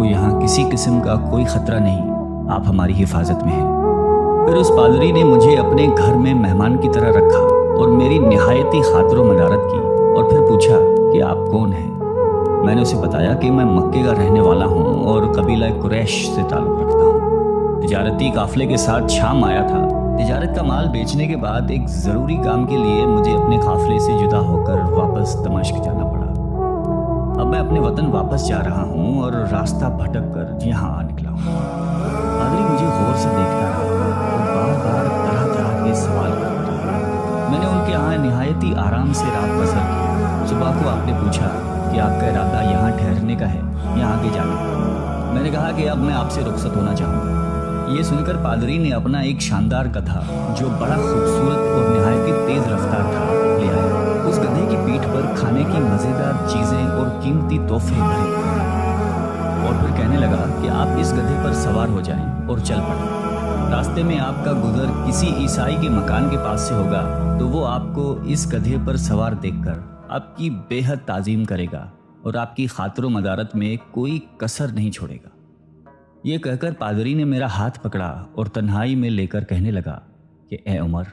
आपको यहाँ किसी किस्म का कोई खतरा नहीं, आप हमारी हिफाजत में हैं। फिर उस पादरी ने मुझे अपने घर में मेहमान की तरह रखा और मेरी निहायती खातिरो मदारत की और फिर पूछा कि आप कौन हैं। मैंने उसे बताया कि मैं मक्के का रहने वाला हूँ और कबीला कुरैश से ताल्लुक़ रखता हूँ। तिजारती काफ़िले के साथ शाम आया था। तिजारत का माल बेचने के बाद एक ज़रूरी काम के लिए मुझे अपने काफ़िले से जुदा होकर वापस दमिश्क जाना पड़ा। अब मैं अपने वतन वापस जा रहा हूँ और रास्ता भटक कर यहाँ आ निकला हूँ। पादरी मुझे गौर से देखता रहा और बार-बार तरह-तरह के सवाल करता रहा। मैंने उनके यहाँ निहायती आराम से रात बसर की। सुबह को आपने पूछा कि आपका इरादा यहाँ ठहरने का है या आगे जाने का। मैंने कहा कि अब मैं आपसे रुखसत होना चाहूँगा। ये सुनकर पादरी ने अपना एक शानदार गधा, जो बड़ा खूबसूरत और निहायती तेज रफ्तार था, ले आया। उस गधे की पीठ पर खाने की मज़ेदार चीज़ें और कीमती तोहफे भरे और फिर कहने लगा कि आप इस गधे पर सवार हो जाएं और चल पड़ें। रास्ते में आपका गुजर किसी ईसाई के मकान के पास से होगा तो वो आपको इस गधे पर सवार देखकर आपकी बेहद ताज़ीम करेगा और आपकी खातिरो मदारत में कोई कसर नहीं छोड़ेगा। ये कहकर पादरी ने मेरा हाथ पकड़ा और तन्हाई में लेकर कहने लगा कि ए उमर,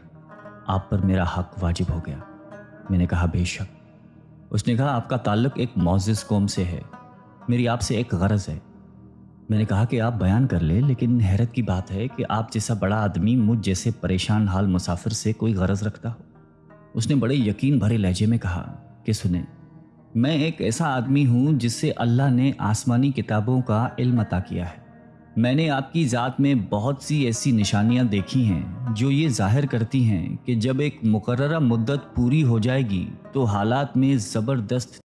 आप पर मेरा हक वाजिब हो गया। मैंने कहा बेशक। उसने कहा आपका ताल्लुक़ एक मौजिज़ कौम से है, मेरी आपसे एक गरज है। मैंने कहा कि आप बयान कर ले, लेकिन हैरत की बात है कि आप जैसा बड़ा आदमी मुझ जैसे परेशान हाल मुसाफिर से कोई गरज रखता हो। उसने बड़े यकीन भरे लहजे में कहा कि सुने, मैं एक ऐसा आदमी हूँ जिससे अल्लाह ने आसमानी किताबों का इल्म अता किया है। मैंने आपकी ज़ात में बहुत सी ऐसी निशानियां देखी हैं जो ये ज़ाहिर करती हैं कि जब एक मुकर्ररा मुद्दत पूरी हो जाएगी तो हालात में ज़बरदस्त